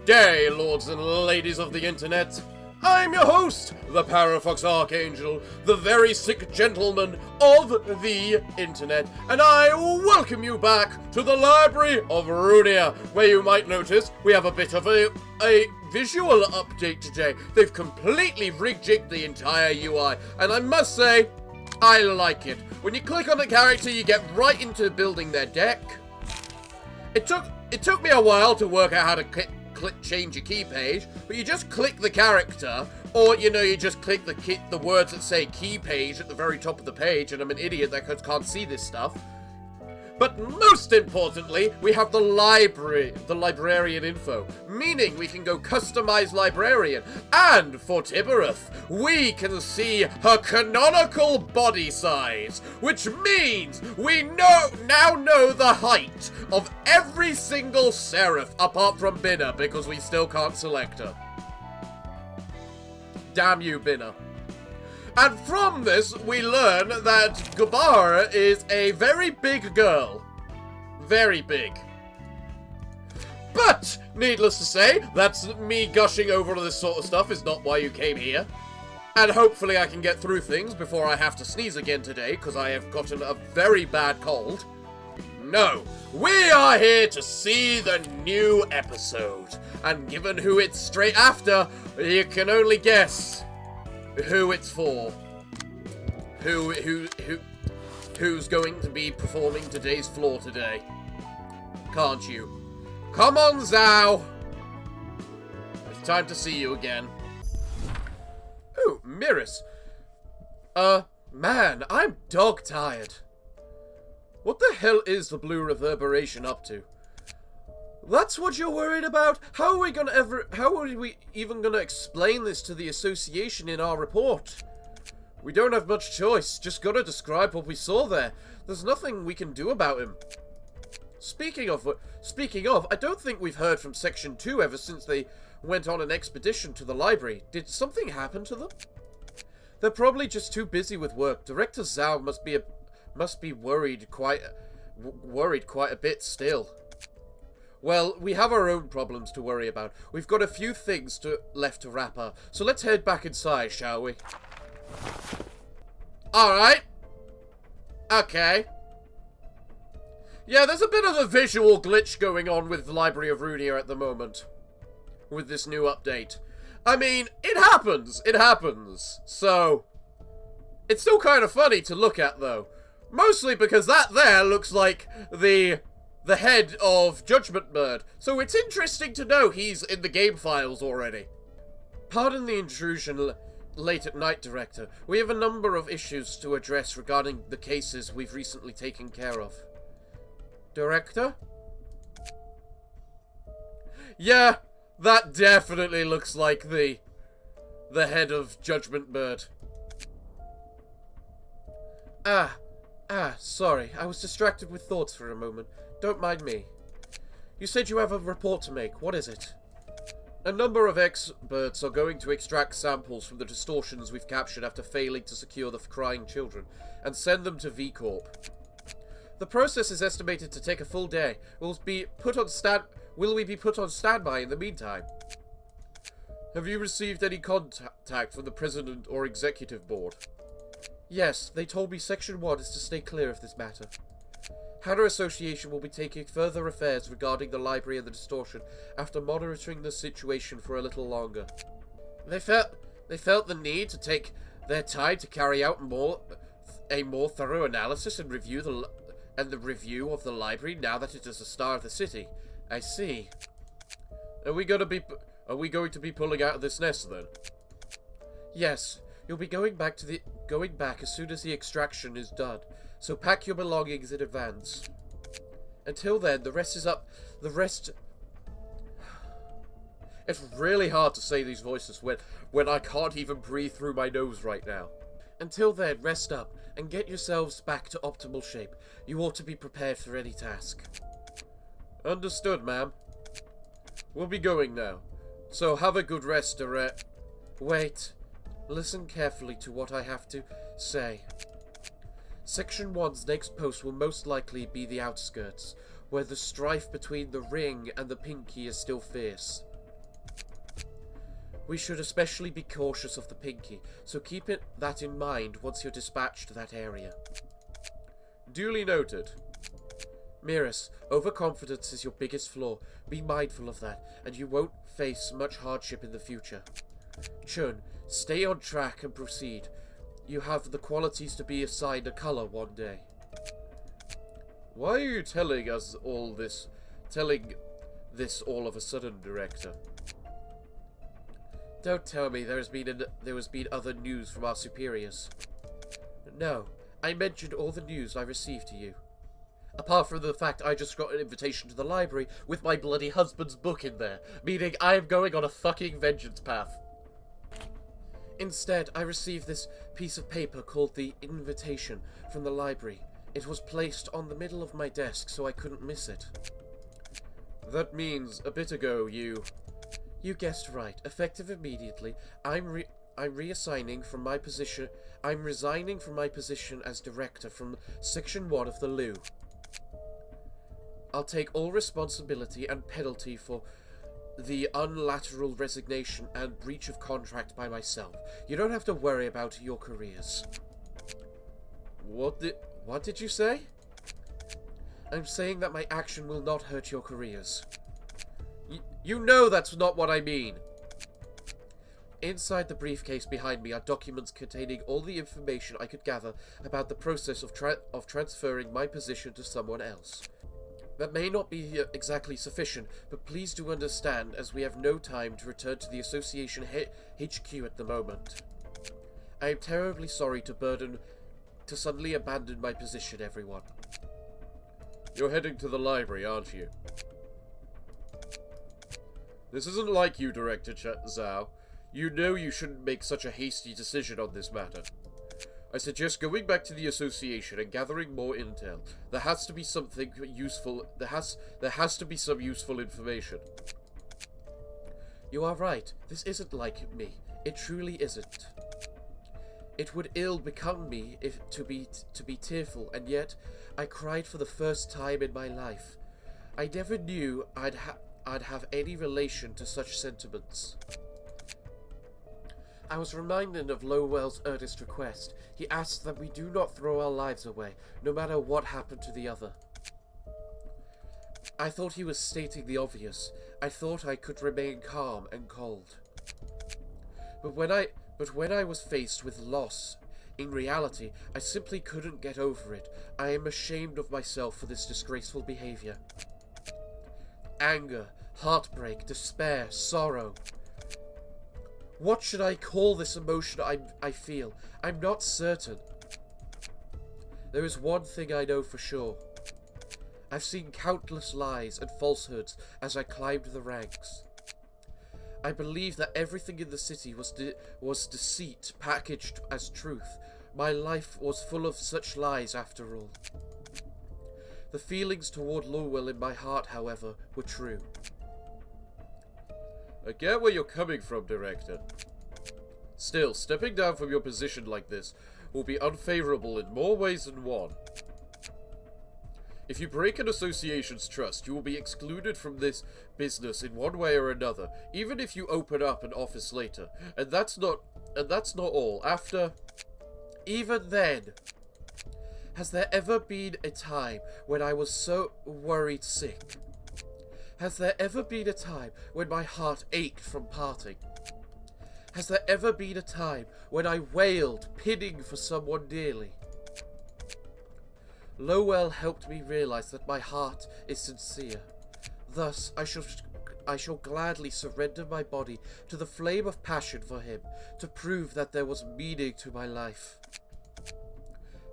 day, lords and ladies of the internet. I'm your host, the Parafox Archangel, the very sick gentleman of the internet, and I welcome you back to the Library of Ruina, where you might notice we have a bit of a visual update today. They've completely rejigged the entire UI, and I must say, I like it. When you click on the character, you get right into building their deck. It took me a while to work out how to change your key page, but you just click the character, or you just click the words that say key page at the very top of the page, and I'm an idiot that can't see this stuff. But most importantly, we have the librarian info, meaning we can go customize librarian, and for Tibereth, we can see her canonical body size, which means we now know the height of every single seraph apart from Binna, because we still can't select her. Damn you, Binna. And from this, we learn that Gabar is a very big girl. Very big. But, needless to say, that's me gushing over this sort of stuff is not why you came here. And hopefully I can get through things before I have to sneeze again today, because I have gotten a very bad cold. No, we are here to see the new episode. And given who it's straight after, you can only guess who it's for. Who's going to be performing today's floor today? Can't you? Come on, Xiao! It's time to see you again. Oh, Mirrors. Man, I'm dog-tired. What the hell is the blue reverberation up to? That's what you're worried about? How are we even gonna explain this to the association in our report? We don't have much choice, just gotta describe what we saw there. There's nothing we can do about him. Speaking of, I don't think we've heard from Section 2 ever since they went on an expedition to the library. Did something happen to them? They're probably just too busy with work. Director Xiao must be worried quite a bit still. Well, we have our own problems to worry about. We've got a few things left to wrap up, so let's head back inside, shall we? Alright. Okay. Yeah, there's a bit of a visual glitch going on with the Library of Ruina at the moment. With this new update. I mean, it happens. It happens. So, it's still kind of funny to look at, though. Mostly because that there looks like the head of Judgment Bird. So it's interesting to know he's in the game files already. Pardon the intrusion late at night, Director. We have a number of issues to address regarding the cases we've recently taken care of. Director? Yeah, that definitely looks like the head of Judgment Bird. Sorry. I was distracted with thoughts for a moment. Don't mind me. You said you have a report to make. What is it? A number of experts are going to extract samples from the distortions we've captured after failing to secure the crying children, and send them to V Corp. The process is estimated to take a full day. Will we be put on standby in the meantime? Have you received any contact from the President or Executive Board? Yes, they told me Section 1 is to stay clear of this matter. Hanna Association will be taking further affairs regarding the library and the distortion after monitoring the situation for a little longer. They felt the need to take their time to carry out a more thorough analysis and review the review of the library now that it is a star of the city. I see. Are we going to be pulling out of this nest then? Yes, you'll be going back as soon as the extraction is done. So pack your belongings in advance. Until then, the rest is up. The rest... It's really hard to say these voices when I can't even breathe through my nose right now. Until then, rest up and get yourselves back to optimal shape. You ought to be prepared for any task. Understood, ma'am. We'll be going now. So have a good rest, Direct. Wait. Listen carefully to what I have to say. Section 1's next post will most likely be the outskirts, where the strife between the Ring and the Pinky is still fierce. We should especially be cautious of the Pinky, so keep that in mind once you're dispatched to that area. Duly noted. Miras, overconfidence is your biggest flaw. Be mindful of that, and you won't face much hardship in the future. Chun, stay on track and proceed. You have the qualities to be assigned a color one day. Why are you telling us all this? Telling this all of a sudden, Director? Don't tell me there has been other news from our superiors. No, I mentioned all the news I received to you. Apart from the fact I just got an invitation to the library with my bloody husband's book in there, meaning I am going on a fucking vengeance path. Instead, I received this piece of paper called the invitation from the library. It was placed on the middle of my desk so I couldn't miss it. That means a bit ago you... You guessed right. Effective immediately, I'm resigning from my position as director from Section 1 of the Loo. I'll take all responsibility and penalty for the unilateral resignation and breach of contract by myself. You don't have to worry about your careers. What did you say? I'm saying that my action will not hurt your careers. You know that's not what I mean. Inside the briefcase behind me are documents containing all the information I could gather about the process of transferring my position to someone else. That may not be exactly sufficient, but please do understand, as we have no time to return to the Association HQ at the moment. I am terribly sorry to suddenly abandon my position, everyone. You're heading to the library, aren't you? This isn't like you, Director Xiao. You know you shouldn't make such a hasty decision on this matter. I suggest going back to the Association and gathering more intel. There has to be something useful. There has to be some useful information. You are right. This isn't like me. It truly isn't. It would ill become me to be tearful, and yet I cried for the first time in my life. I never knew I'd have any relation to such sentiments. I was reminded of Lowell's earnest request. He asked that we do not throw our lives away, no matter what happened to the other. I thought he was stating the obvious. I thought I could remain calm and cold. But when I was faced with loss, in reality, I simply couldn't get over it. I am ashamed of myself for this disgraceful behavior. Anger, heartbreak, despair, sorrow. What should I call this emotion I feel? I'm not certain. There is one thing I know for sure. I've seen countless lies and falsehoods as I climbed the ranks. I believe that everything in the city was deceit packaged as truth. My life was full of such lies after all. The feelings toward Lowell in my heart, however, were true. I get where you're coming from, Director. Still, stepping down from your position like this will be unfavorable in more ways than one. If you break an association's trust, you will be excluded from this business in one way or another, even if you open up an office later. And that's not all. Even then, has there ever been a time when I was so worried sick? Has there ever been a time when my heart ached from parting? Has there ever been a time when I wailed, pining for someone dearly? Lowell helped me realize that my heart is sincere. Thus, I shall gladly surrender my body to the flame of passion for him, to prove that there was meaning to my life.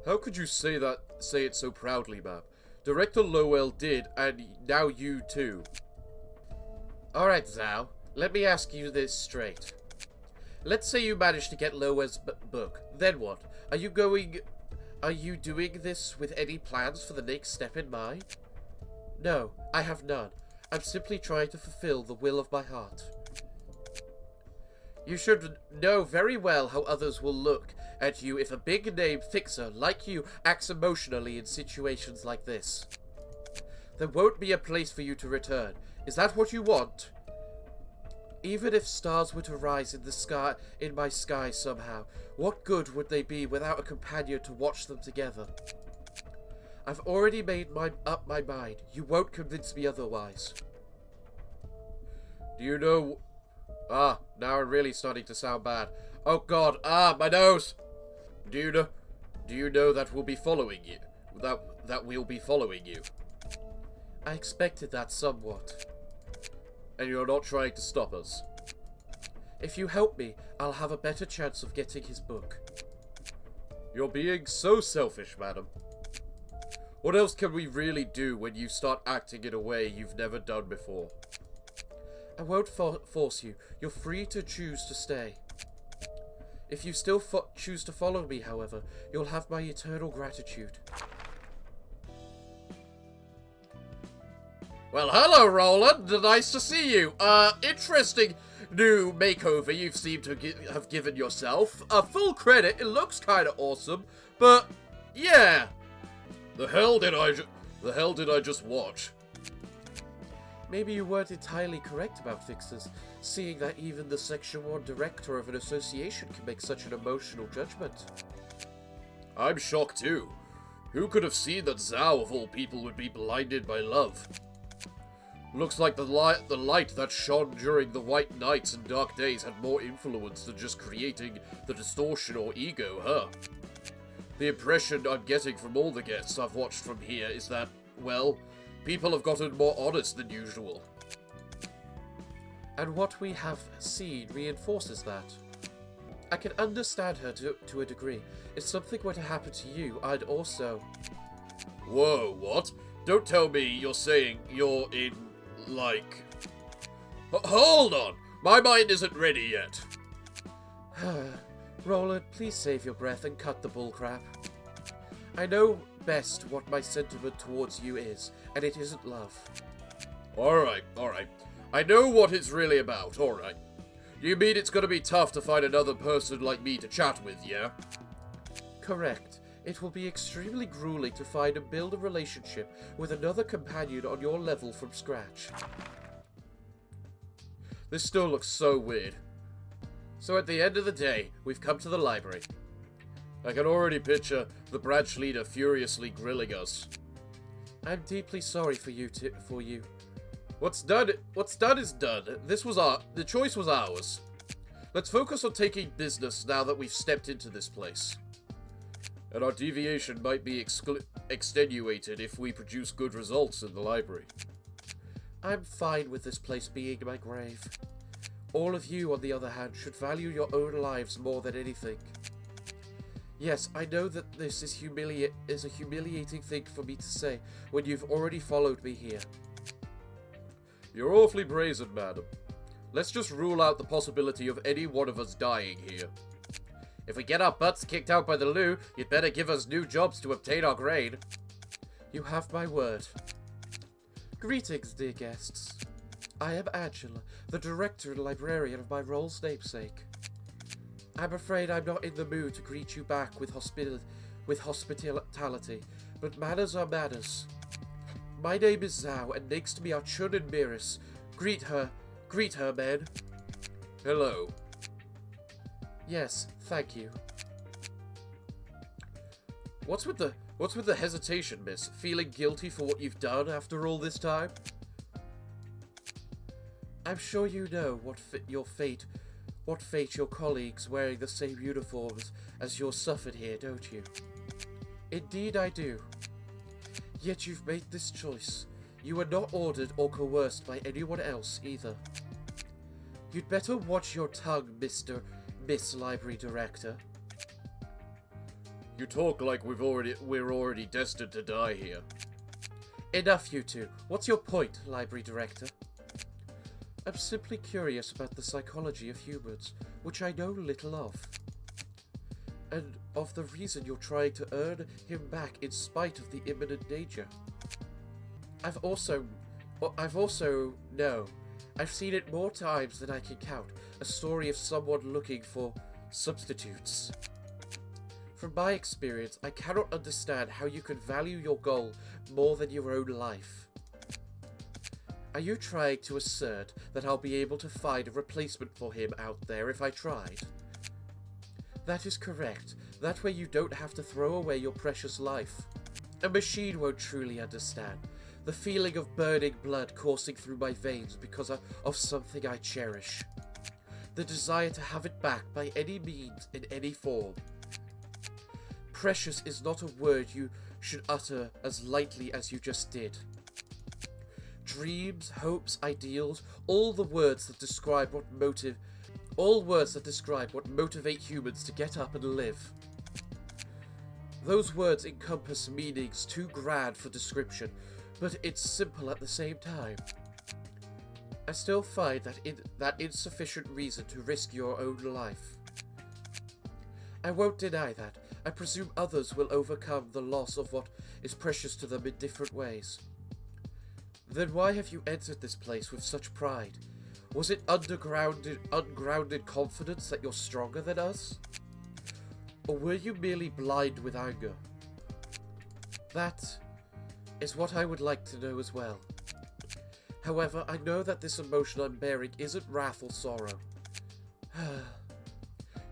How could you say it so proudly, ma'am? Director Lowell did, and now you too. Alright, Xiao. Let me ask you this straight. Let's say you manage to get Lowell's book. Then what? Are you doing this with any plans for the next step in mind? No, I have none. I'm simply trying to fulfill the will of my heart. You should know very well how others will look at you if a big-name fixer like you acts emotionally in situations like this. There won't be a place for you to return. Is that what you want? Even if stars were to rise in the sky, in my sky somehow, what good would they be without a companion to watch them together? I've already made up my mind. You won't convince me otherwise. Do you know... Ah, now I'm really starting to sound bad. Oh god, my nose! Do you know that we'll be following you? That we'll be following you? I expected that somewhat. And you're not trying to stop us? If you help me, I'll have a better chance of getting his book. You're being so selfish, madam. What else can we really do when you start acting in a way you've never done before? I won't force you. You're free to choose to stay. If you still choose to follow me, however, you'll have my eternal gratitude. Well, hello, Roland. Nice to see you. Interesting new makeover you seem to have given yourself. Full credit, it looks kind of awesome, but yeah. The hell did I just watch? Maybe you weren't entirely correct about fixers, seeing that even the Section 1 director of an association can make such an emotional judgment. I'm shocked too. Who could have seen that Xiao of all people would be blinded by love? Looks like the light that shone during the white nights and dark days had more influence than just creating the distortion or ego, huh? The impression I'm getting from all the guests I've watched from here is that, well, people have gotten more honest than usual. And what we have seen reinforces that. I can understand her to a degree. If something were to happen to you, I'd also... Whoa, what? Don't tell me you're saying you're in, like... Hold on! My mind isn't ready yet. Roland, please save your breath and cut the bullcrap. I know best what my sentiment towards you is, and it isn't love. Alright. I know what it's really about, alright. You mean it's gonna be tough to find another person like me to chat with, yeah? Correct. It will be extremely grueling to find and build a relationship with another companion on your level from scratch. This still looks so weird. So at the end of the day, we've come to the library. I can already picture the branch leader furiously grilling us. I'm deeply sorry for you. What's done is done. The choice was ours. Let's focus on taking business now that we've stepped into this place. And our deviation might be extenuated if we produce good results in the library. I'm fine with this place being my grave. All of you, on the other hand, should value your own lives more than anything. Yes, I know that this is a humiliating thing for me to say when you've already followed me here. You're awfully brazen, madam. Let's just rule out the possibility of any one of us dying here. If we get our butts kicked out by the loo, you'd better give us new jobs to obtain our grain. You have my word. Greetings, dear guests. I am Angela, the director and librarian of my role's namesake. I'm afraid I'm not in the mood to greet you back with hospitality, but manners are manners. My name is Xiao, and next to me are Chun and Miris. Greet her, men. Hello. Yes, thank you. What's with the hesitation, miss? Feeling guilty for what you've done after all this time? I'm sure you know what fate your colleagues wearing the same uniforms as yours suffered here, don't you? Indeed I do. Yet you've made this choice. You were not ordered or coerced by anyone else either. You'd better watch your tongue, Miss Library Director. You talk like we're already destined to die here. Enough, you two. What's your point, Library Director? I'm simply curious about the psychology of humans, which I know little of. And of the reason you're trying to earn him back in spite of the imminent danger. I've seen it more times than I can count, a story of someone looking for substitutes. From my experience, I cannot understand how you can value your goal more than your own life. Are you trying to assert that I'll be able to find a replacement for him out there if I tried? That is correct. That way you don't have to throw away your precious life. A machine won't truly understand. The feeling of burning blood coursing through my veins because of something I cherish. The desire to have it back by any means, in any form. Precious is not a word you should utter as lightly as you just did. Dreams, hopes, ideals, all words that describe what motivate humans to get up and live. Those words encompass meanings too grand for description, but it's simple at the same time. I still find that insufficient reason to risk your own life. I won't deny that. I presume others will overcome the loss of what is precious to them in different ways. Then why have you entered this place with such pride? Was it ungrounded confidence that you're stronger than us? Or were you merely blind with anger? That is what I would like to know as well. However, I know that this emotion I'm bearing isn't wrath or sorrow.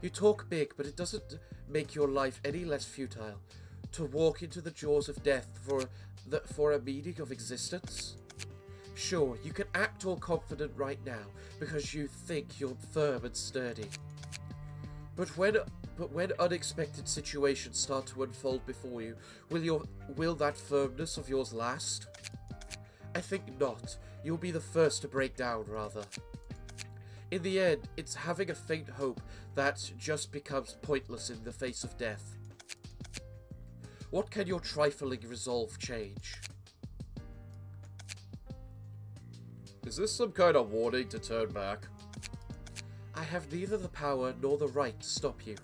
You talk big, but it doesn't make your life any less futile. To walk into the jaws of death for a meaning of existence? Sure, you can act all confident right now, because you think you're firm and sturdy. But when unexpected situations start to unfold before you, will that firmness of yours last? I think not. You'll be the first to break down, rather. In the end, it's having a faint hope that just becomes pointless in the face of death. What can your trifling resolve change? Is this some kind of warning to turn back? I have neither the power nor the right to stop you.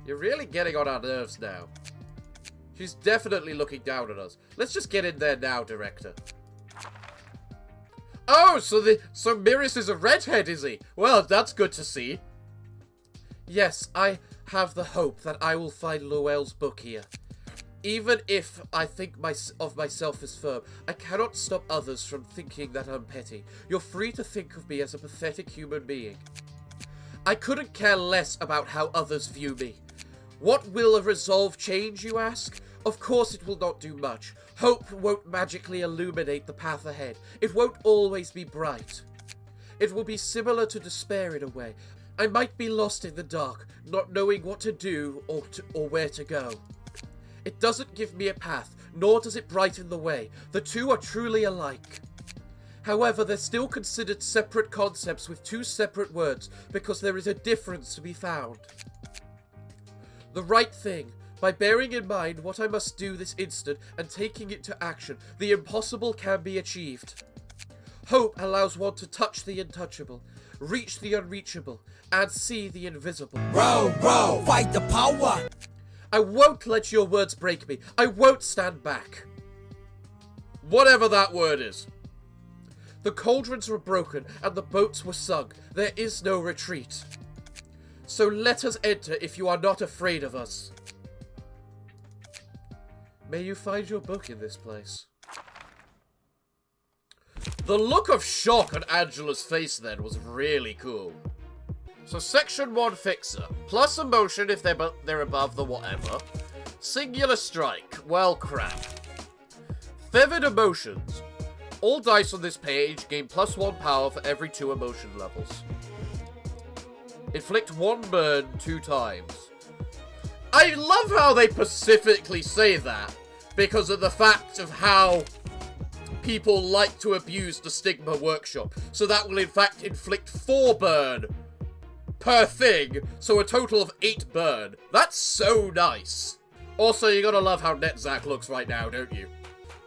You're really getting on our nerves now. She's definitely looking down at us. Let's just get in there now, Director. Oh, so Miris is a redhead, is he? Well, that's good to see. Yes, I have the hope that I will find Lowell's book here. Even if I think of myself as firm, I cannot stop others from thinking that I'm petty. You're free to think of me as a pathetic human being. I couldn't care less about how others view me. What will a resolve change, you ask? Of course it will not do much. Hope won't magically illuminate the path ahead. It won't always be bright. It will be similar to despair in a way. I might be lost in the dark, not knowing what to do or where to go. It doesn't give me a path, nor does it brighten the way. The two are truly alike. However, they're still considered separate concepts with two separate words, because there is a difference to be found. The right thing. By bearing in mind what I must do this instant and taking it to action, the impossible can be achieved. Hope allows one to touch the untouchable, reach the unreachable, and see the invisible. Bro, fight the power! I won't let your words break me. I won't stand back. Whatever that word is. The cauldrons were broken and the boats were sunk. There is no retreat. So let us enter if you are not afraid of us. May you find your book in this place. The look of shock on Angela's face then was really cool. So Section 1 Fixer. Plus emotion if they're above the whatever. Singular Strike. Well, crap. Feathered Emotions. All dice on this page gain +1 power for every 2 emotion levels. Inflict 1 burn 2 times. I love how they specifically say that, because of the fact of how people like to abuse the Stigma Workshop. So that will in fact inflict 4 burn per thing, so a total of 8 burn. That's so nice. Also, you gotta love how Netzach looks right now, don't you?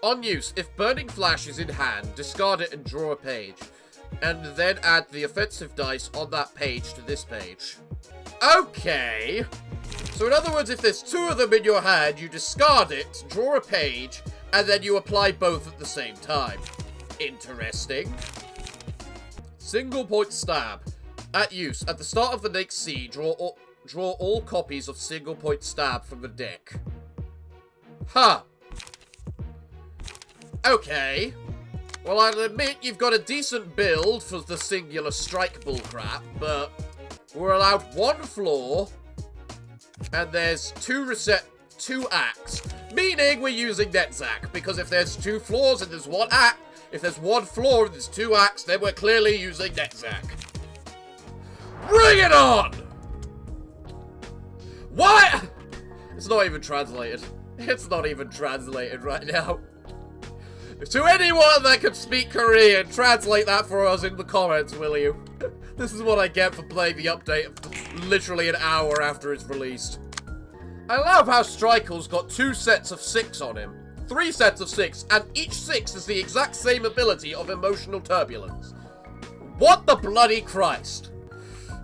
On use, if Burning Flash is in hand, discard it and draw a page. And then add the offensive dice on that page to this page. Okay. So in other words, if there's 2 of them in your hand, you discard it, draw a page, and then you apply both at the same time. Interesting. Single point stab. At use, at the start of the next scene, draw all copies of single point stab from the deck. Huh. Okay. Well, I'll admit you've got a decent build for the singular strike bullcrap, but we're allowed 1 floor, and there's 2 acts, meaning we're using Netzach, because if there's 2 floors and there's 1 act, if there's 1 floor and there's 2 acts, then we're clearly using Netzach. Bring it on! Why? It's not even translated. It's not even translated right now. To anyone that can speak Korean, translate that for us in the comments, will you? This is what I get for playing the update literally an hour after it's released. I love how Strikel's got 2 sets of 6 on him. 3 sets of 6, and each 6 is the exact same ability of emotional turbulence. What the bloody Christ?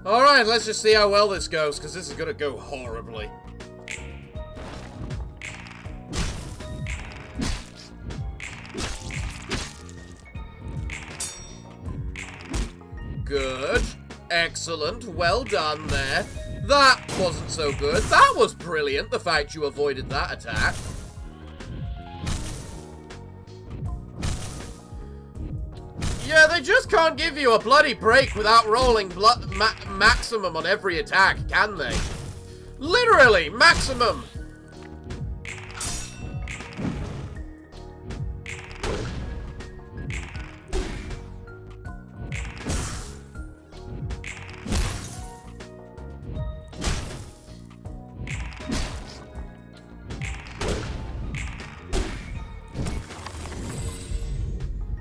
Alright, let's just see how well this goes, because this is gonna go horribly. Good. Excellent. Well done there. That wasn't so good. That was brilliant, the fact you avoided that attack. Yeah, they just can't give you a bloody break without rolling maximum on every attack, can they? Literally, maximum!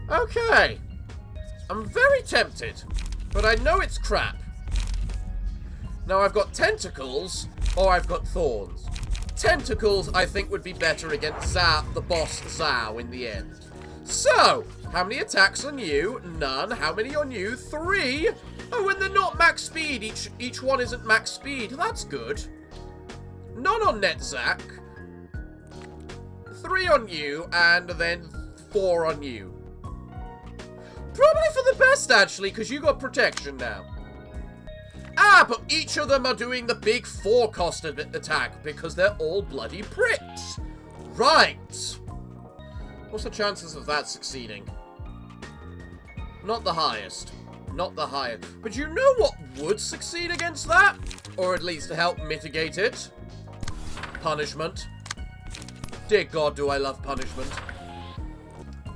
Okay. I'm very tempted, but I know it's crap. Now I've got tentacles, or I've got thorns. Tentacles, I think, would be better against the boss Xiao in the end. So, how many attacks on you? None. How many on you? 3. Oh, and they're not max speed. Each one isn't max speed. That's good. None on Netzach. 3 on you, and then 4 on you. Probably for the best, actually, because you got protection now. Ah, but each of them are doing the big 4-cost attack because they're all bloody pricks. Right. What's the chances of that succeeding? Not the highest. Not the highest. But you know what would succeed against that? Or at least to help mitigate it? Punishment. Dear God, do I love punishment.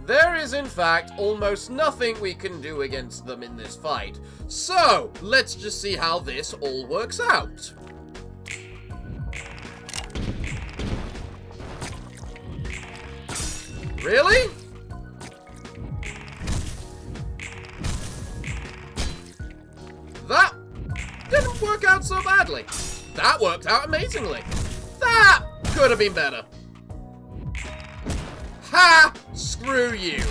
There is, in fact, almost nothing we can do against them in this fight. So, let's just see how this all works out. Really? That didn't work out so badly. That worked out amazingly. That could have been better. Ha! Screw you.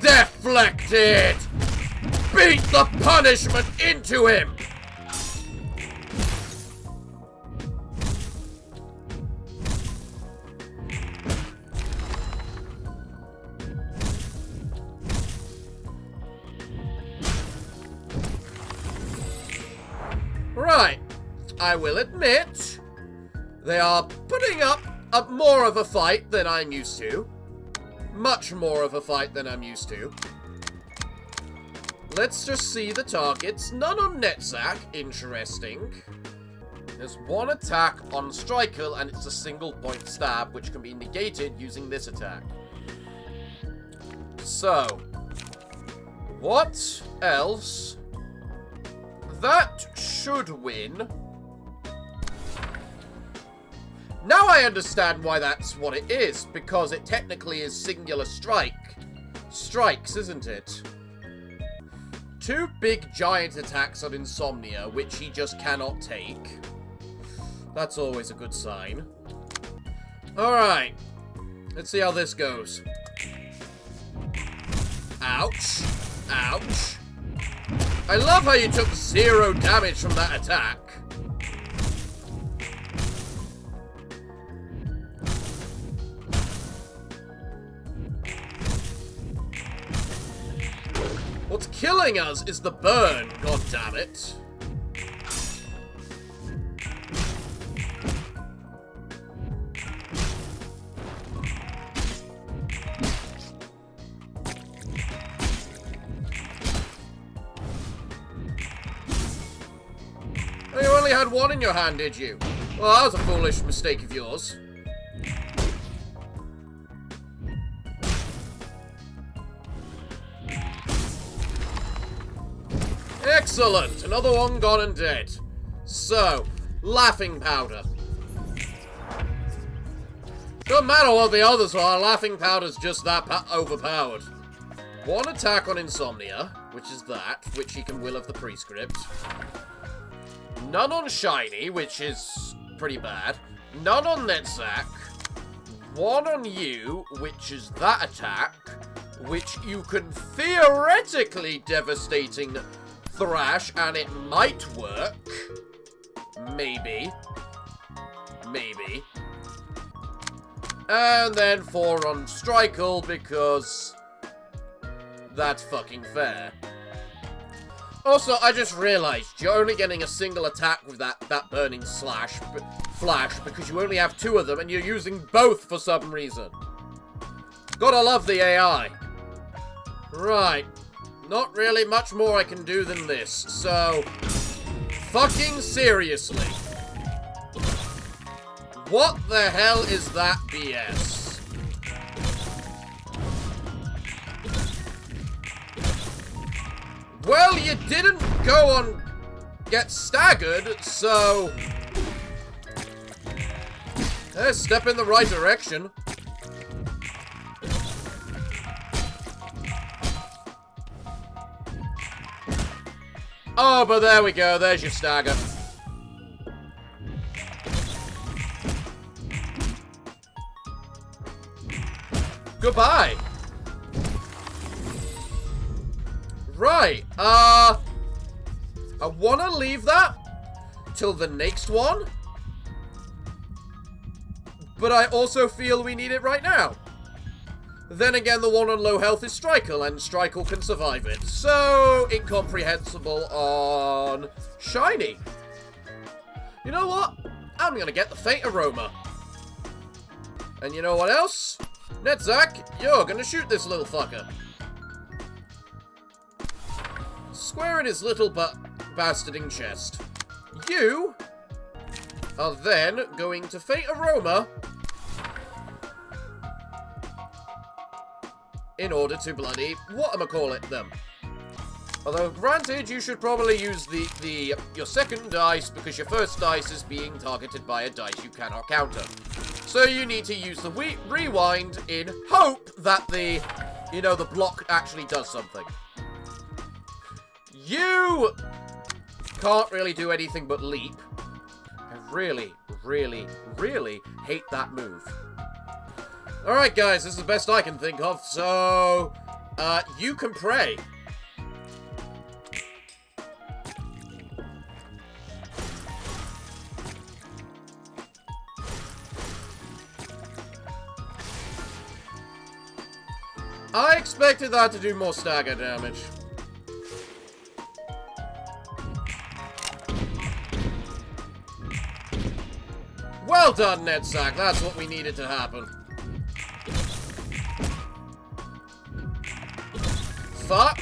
Deflected! Beat the punishment into him! Right. I will admit, they are putting up more of a fight than I'm used to. Much more of a fight than I'm used to. Let's just see the targets. None on Netzach. Interesting. There's 1 attack on Strikel, and it's a single point stab, which can be negated using this attack. So, what else? That should win. Now I understand why that's what it is, because it technically is singular strikes, isn't it? 2 big giant attacks on Insomnia, which he just cannot take. That's always a good sign. Alright. Let's see how this goes. Ouch. Ouch. I love how you took 0 damage from that attack. What's killing us is the burn, god damn it. had one in your hand, did you? Well, that was a foolish mistake of yours. Excellent! Another one gone and dead. So, laughing powder. Don't matter what the others are, laughing powder's just that overpowered. One attack on Insomnia, which is that, which he can will of the prescript. None on Shiny, which is pretty bad. None on Netzak. One on you, which is that attack, which you can theoretically devastating thrash, and it might work. Maybe. Maybe. And then 4 on Strikle, because that's fucking fair. Also, I just realized you're only getting a single attack with that burning flash, because you only have 2 of them, and you're using both for some reason. Gotta love the AI. Right. Not really much more I can do than this, so... Fucking seriously. What the hell is that BS? Well, you didn't go on... get staggered, so... step in the right direction. Oh, but there we go. There's your stagger. Goodbye. Right. I want to leave that till the next one. But I also feel we need it right now. Then again, the one on low health is Strikle, and Strikle can survive it. So, incomprehensible on Shiny. You know what? I'm gonna get the Faint Aroma. And you know what else? Netzak, you're gonna shoot this little fucker. Square in his little bastarding chest. You are then going to Faint Aroma in order to bloody whatchamacallit them. Although, granted, you should probably use your second dice, because your first dice is being targeted by a dice you cannot counter. So you need to use the rewind in hope that the block actually does something. You can't really do anything but leap. I really, really, really hate that move. Alright guys, this is the best I can think of, so... you can pray. I expected that to do more stagger damage. Well done, Netzak. That's what we needed to happen. Fuck.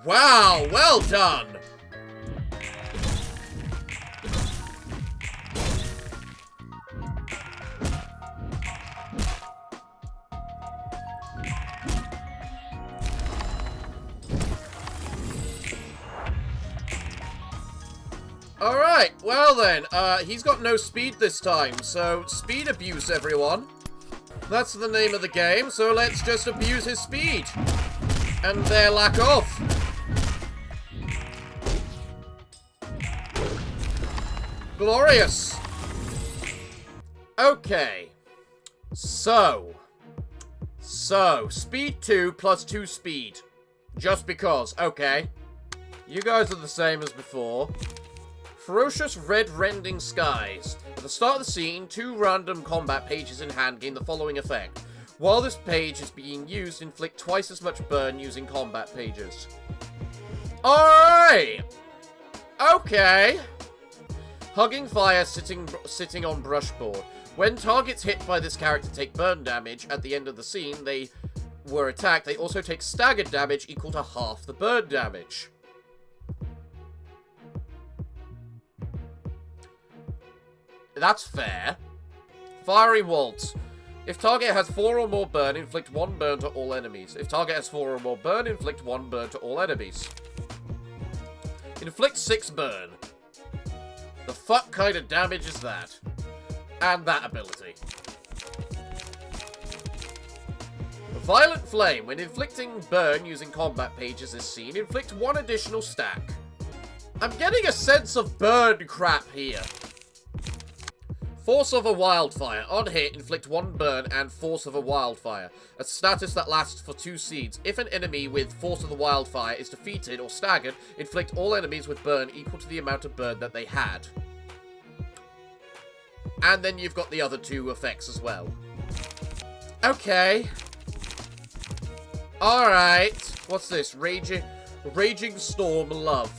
Wow, well done. Alright, well then, he's got no speed this time, so speed abuse, everyone. That's the name of the game, so let's just abuse his speed. And their lack of. Glorious. Okay. So, speed 2 plus 2 speed. Just because, okay. You guys are the same as before. Ferocious red rending skies. At the start of the scene, 2 random combat pages in hand gain the following effect. While this page is being used, inflict twice as much burn using combat pages. Alright! Okay. Hugging fire sitting on brushboard. When targets hit by this character take burn damage at the end of the scene they were attacked, they also take staggered damage equal to half the burn damage. That's fair. Fiery Waltz. If target has 4 or more burn, inflict 1 burn to all enemies. If target has 4 or more burn, inflict 1 burn to all enemies. Inflict 6 burn. The fuck kind of damage is that? And that ability. Violent Flame. When inflicting burn using combat pages is seen, inflict 1 additional stack. I'm getting a sense of burn crap here. Force of a Wildfire. On hit, inflict 1 burn and Force of a Wildfire. A status that lasts for 2 seeds. If an enemy with Force of the Wildfire is defeated or staggered, inflict all enemies with burn equal to the amount of burn that they had. And then you've got the other 2 effects as well. Okay. Alright. What's this? Raging Storm Love.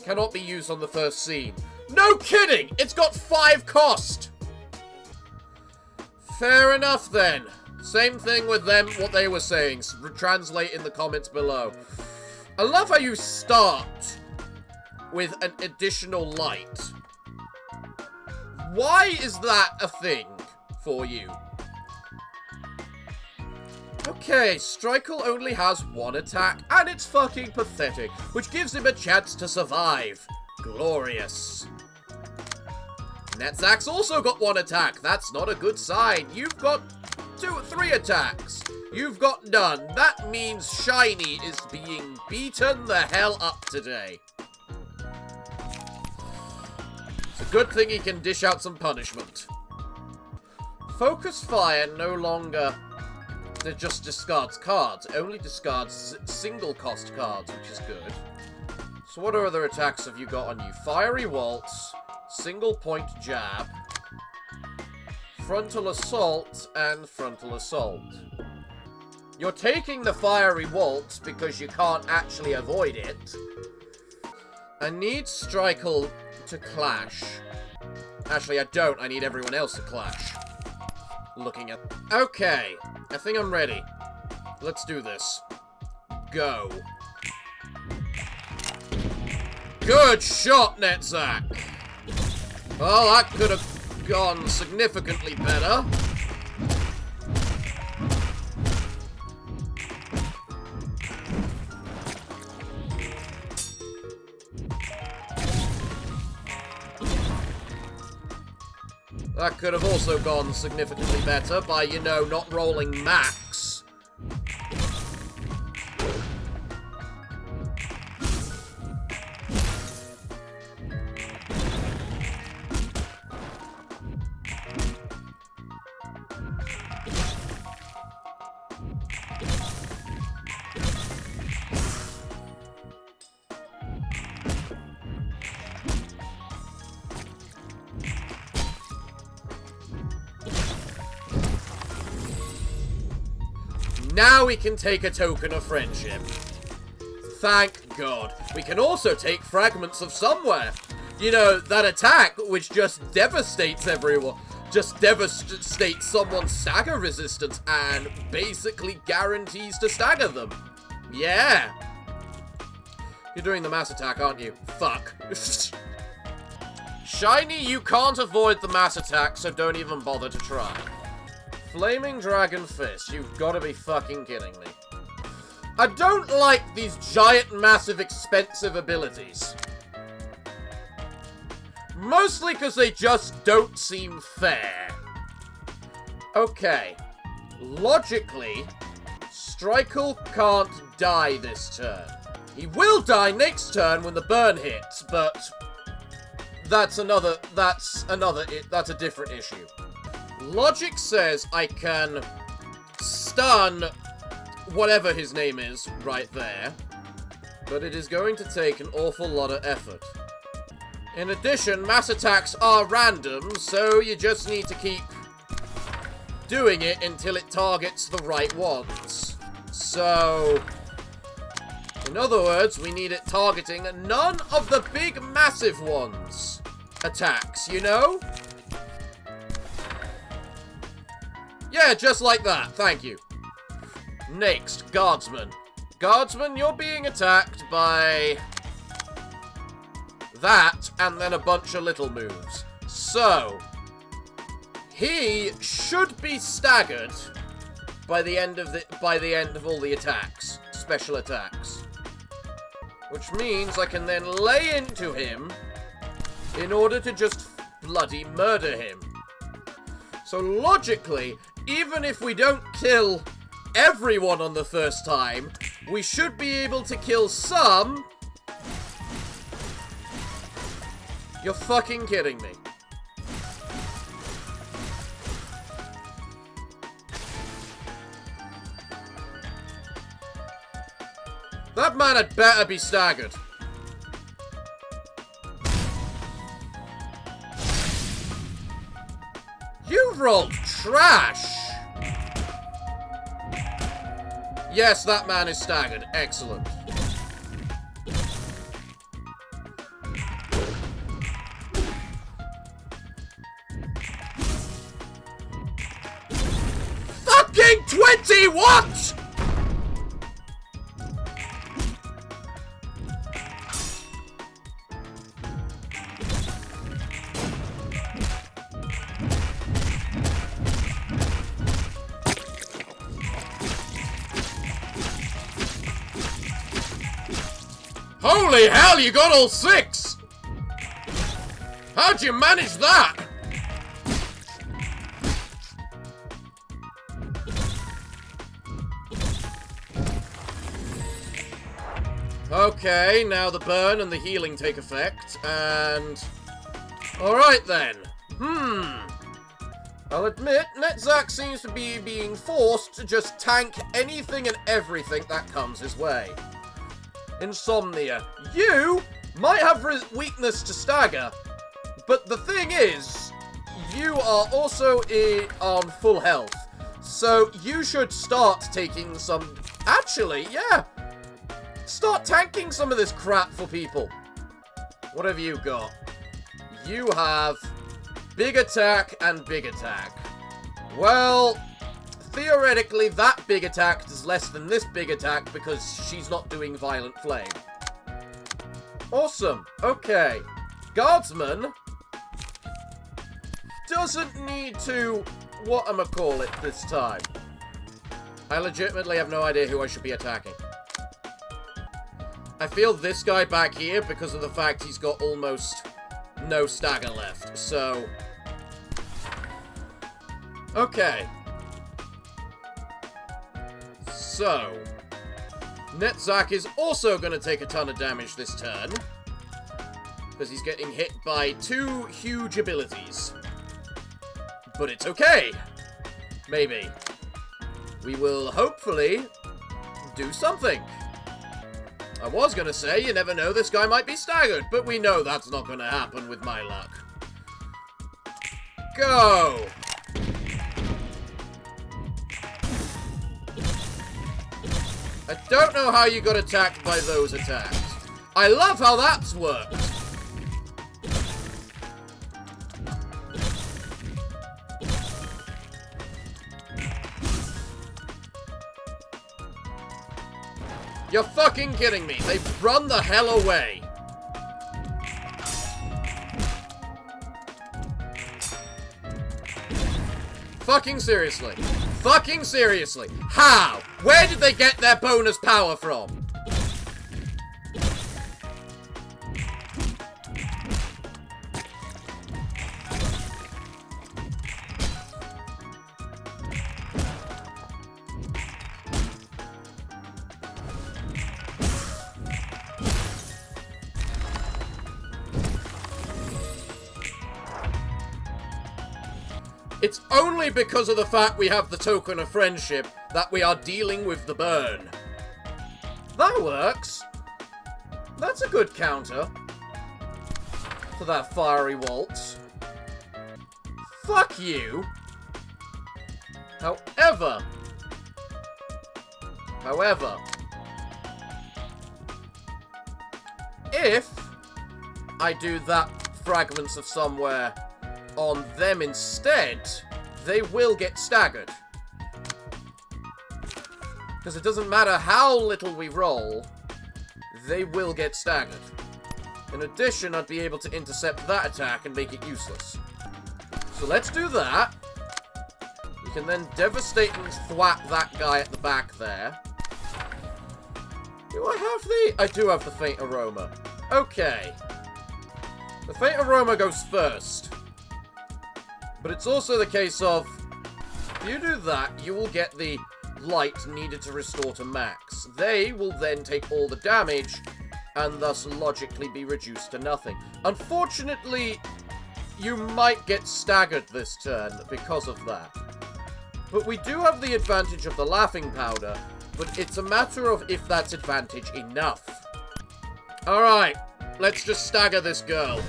Cannot be used on the first scene. No kidding! It's got 5 cost! Fair enough, then. Same thing with them, what they were saying. Translate in the comments below. I love how you start with an additional light. Why is that a thing for you? Okay, Strikel only has 1 attack, and it's fucking pathetic, which gives him a chance to survive. Glorious. Netzak's also got 1 attack. That's not a good sign. You've got 3 attacks. You've got none. That means Shiny is being beaten the hell up today. It's a good thing he can dish out some punishment. Focus Fire no longer just discards cards. It only discards single cost cards, which is good. So what other attacks have you got on you? Fiery Waltz, Single Point Jab, Frontal Assault, and Frontal Assault. You're taking the Fiery Waltz because you can't actually avoid it. I need Strikel to clash. Actually, I don't. I need everyone else to clash. Looking at... Okay. I think I'm ready. Let's do this. Go. Good shot, Netzak! Well, that could have gone significantly better. That could have also gone significantly better by, you know, not rolling max. Now we can take a token of friendship. Thank God. We can also take fragments of somewhere. You know, that attack which just devastates everyone. Just devastates someone's stagger resistance and basically guarantees to stagger them. Yeah. You're doing the mass attack, aren't you? Fuck. Shiny, you can't avoid the mass attack, so don't even bother to try. Flaming Dragon Fist, you've got to be fucking kidding me. I don't like these giant, massive, expensive abilities. Mostly because they just don't seem fair. Okay. Logically, Strikel can't die this turn. He will die next turn when the burn hits, but that's a different issue. Logic says I can stun whatever his name is right there, but it is going to take an awful lot of effort. In addition, mass attacks are random, so you just need to keep doing it until it targets the right ones. So, in other words, we need it targeting none of the big, massive ones. Attacks, you know? Yeah, just like that. Thank you. Next, Guardsman. Guardsman, you're being attacked by that, and then a bunch of little moves. So, he should be staggered by the end of all the attacks, special attacks. Which means I can then lay into him in order to just bloody murder him. So logically, even if we don't kill everyone on the first time, we should be able to kill some. You're fucking kidding me. That man had better be staggered. You rolled trash! Yes, that man is staggered. Excellent. Fucking 20 what?! Holy hell, you got all 6! How'd you manage that? Okay, now the burn and the healing take effect, and... Alright then. I'll admit, Netzach seems to be being forced to just tank anything and everything that comes his way. Insomnia. You might have weakness to stagger, but the thing is, you are also on full health, so you should start taking some... Actually, yeah. Start tanking some of this crap for people. What have you got? You have big attack and big attack. Well... Theoretically, that big attack does less than this big attack because she's not doing Violent Flame. Awesome. Okay. Guardsman doesn't need to whatchamacallit this time. I legitimately have no idea who I should be attacking. I feel this guy back here because of the fact he's got almost no stagger left. So... Okay. So, Netzach is also going to take a ton of damage this turn, because he's getting hit by 2 huge abilities. But it's okay. Maybe. We will hopefully do something. I was going to say, you never know, this guy might be staggered, but we know that's not going to happen with my luck. Go! I don't know how you got attacked by those attacks. I love how that's worked. You're fucking kidding me. They've run the hell away. Fucking seriously. Fucking seriously. How? Where did they get their bonus power from? It's only because of the fact we have the token of friendship that we are dealing with the burn. That works. That's a good counter to that fiery waltz. Fuck you. However, if I do that fragments of somewhere on them instead, they will get staggered. Because it doesn't matter how little we roll, they will get staggered. In addition, I'd be able to intercept that attack and make it useless. So let's do that. We can then devastate and thwap that guy at the back there. Do I have the... I do have the faint aroma. Okay. The faint aroma goes first. But it's also the case of... If you do that, you will get the light needed to restore to max. They will then take all the damage and thus logically be reduced to nothing. Unfortunately, you might get staggered this turn because of that. But we do have the advantage of the laughing powder, but it's a matter of if that's advantage enough. Alright, let's just stagger this girl.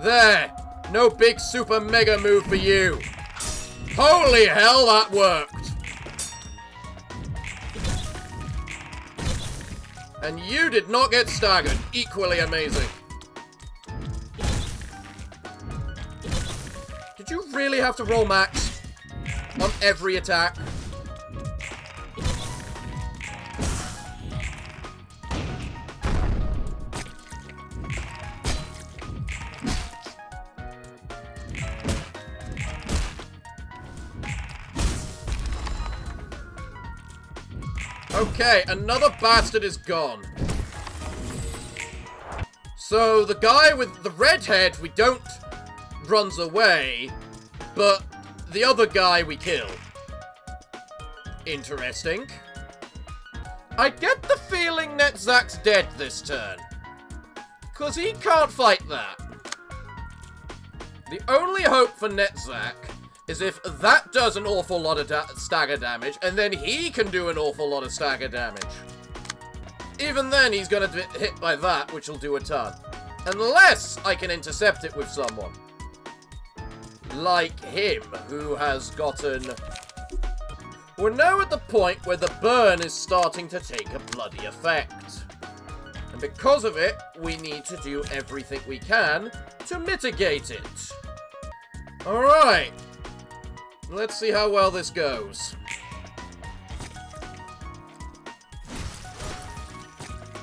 There! No big super mega move for you. Holy hell, that worked! And you did not get staggered. Equally amazing. Did you really have to roll max on every attack? Okay, another bastard is gone. So the guy with the red head we don't runs away, but the other guy we kill. Interesting. I get the feeling Netzak's dead this turn, because he can't fight that. The only hope for Netzak is if that does an awful lot of stagger damage, and then he can do an awful lot of stagger damage. Even then, he's gonna get hit by that, which will do a ton. Unless I can intercept it with someone. Like him, who has gotten... We're now at the point where the burn is starting to take a bloody effect. And because of it, we need to do everything we can to mitigate it. Alright. Let's see how well this goes.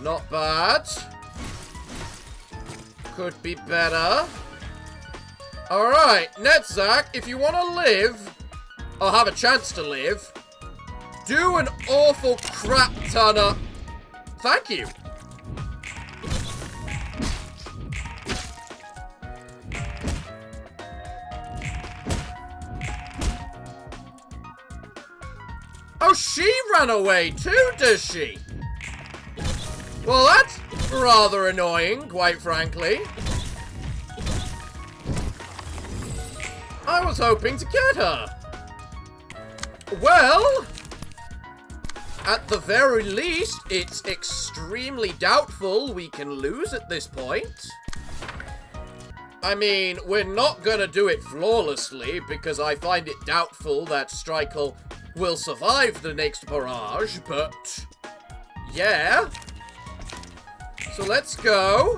Not bad. Could be better. Alright, Netzak, if you want to live, or have a chance to live, do an awful crap ton of... Thank you. Oh, she ran away too, does she? Well, that's rather annoying, quite frankly. I was hoping to get her. Well, at the very least, it's extremely doubtful we can lose at this point. I mean, we're not gonna do it flawlessly, because I find it doubtful that Strykel will survive the next barrage, but yeah. So let's go.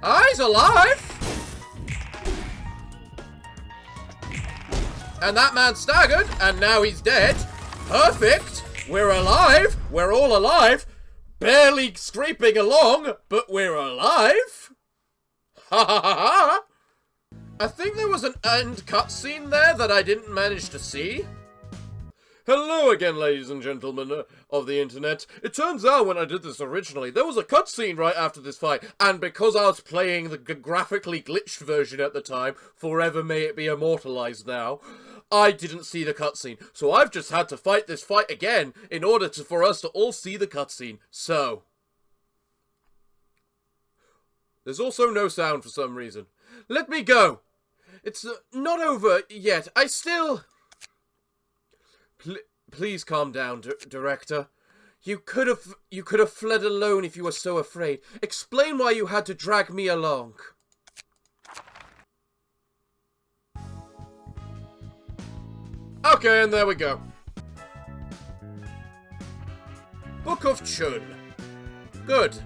Ah, he's alive! And that man staggered, and now he's dead. Perfect! We're alive! We're all alive! Barely scraping along, but we're alive! Ha ha ha ha! I think there was an end cutscene there that I didn't manage to see. Hello again, ladies and gentlemen of the internet. It turns out when I did this originally, there was a cutscene right after this fight, and because I was playing the graphically glitched version at the time, forever may it be immortalized now, I didn't see the cutscene. So I've just had to fight this fight again in order for us to all see the cutscene. So there's also no sound for some reason. Let me go. It's not over yet. I still... Please calm down, Director. You could have fled alone if you were so afraid. Explain why you had to drag me along. Okay, and there we go. Book of Chun. Good.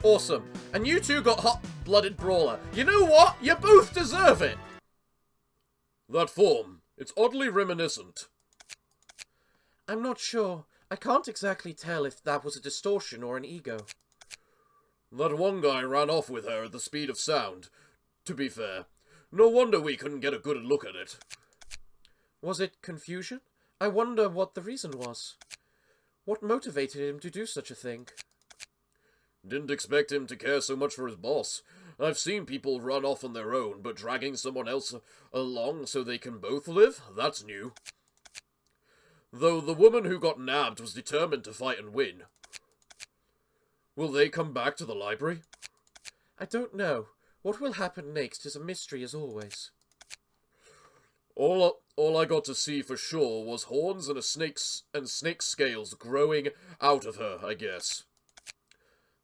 Awesome. And you two got hot-blooded brawler. You know what? You both deserve it. That form, it's oddly reminiscent. I'm not sure. I can't exactly tell if that was a distortion or an ego. That one guy ran off with her at the speed of sound. To be fair, no wonder we couldn't get a good look at it. Was it confusion? I wonder what the reason was. What motivated him to do such a thing? Didn't expect him to care so much for his boss. I've seen people run off on their own, but dragging someone else along so they can both live? That's new. Though the woman who got nabbed was determined to fight and win. Will they come back to the library? I don't know. What will happen next is a mystery as always. All I got to see for sure was horns and snake scales growing out of her, I guess.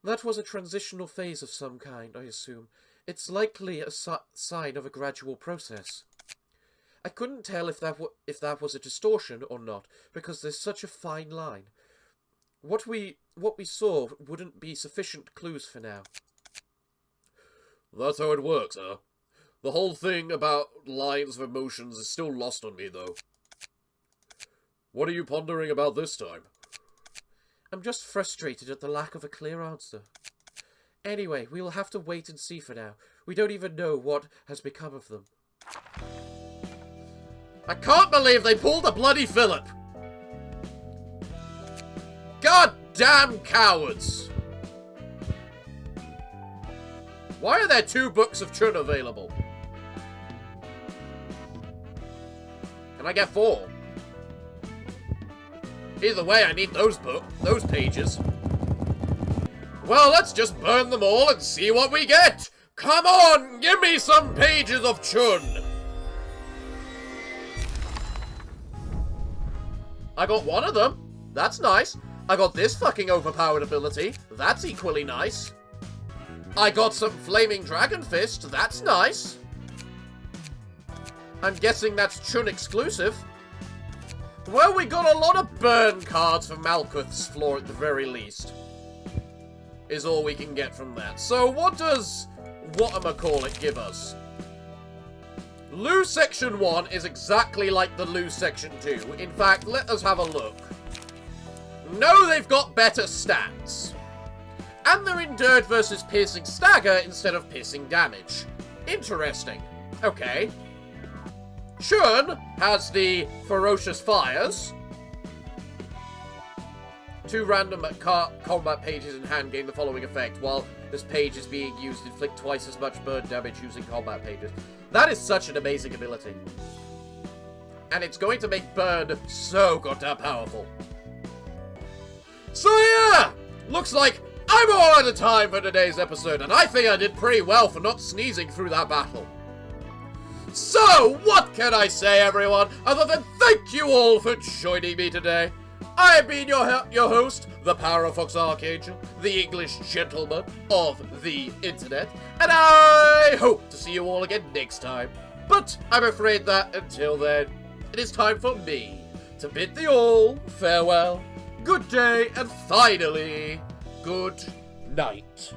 That was a transitional phase of some kind, I assume. It's likely a sign of a gradual process. I couldn't tell if that was a distortion or not, because there's such a fine line. What we saw wouldn't be sufficient clues for now. That's how it works, huh? The whole thing about lines of emotions is still lost on me, though. What are you pondering about this time? I'm just frustrated at the lack of a clear answer. Anyway, we will have to wait and see for now. We don't even know what has become of them. I can't believe they pulled a bloody Philip! God damn cowards! Why are there 2 books of Chun available? Can I get 4? Either way, I need those pages. Well, let's just burn them all and see what we get! Come on, give me some pages of Chun! I got one of them. That's nice. I got this fucking overpowered ability. That's equally nice. I got some Flaming Dragon Fist. That's nice. I'm guessing that's Chun exclusive. Well, we got a lot of burn cards for Malkuth's floor at the very least. Is all we can get from that. So what does whatchamacallit give us? Loo Section 1 is exactly like the Loo Section 2. In fact, let us have a look. No, they've got better stats. And they're endured versus piercing stagger instead of piercing damage. Interesting. Okay. Chun has the ferocious fires. 2 random combat pages in hand gain the following effect. While this page is being used, inflict twice as much burn damage using combat pages. That is such an amazing ability. And it's going to make burn so goddamn powerful. So yeah! Looks like I'm all out of time for today's episode, and I think I did pretty well for not sneezing through that battle. So, what can I say, everyone, other than thank you all for joining me today. I have been your host, the Parafox Archangel, the English gentleman of the internet, and I hope to see you all again next time. But I'm afraid that, until then, it is time for me to bid thee all farewell, good day, and finally, good night.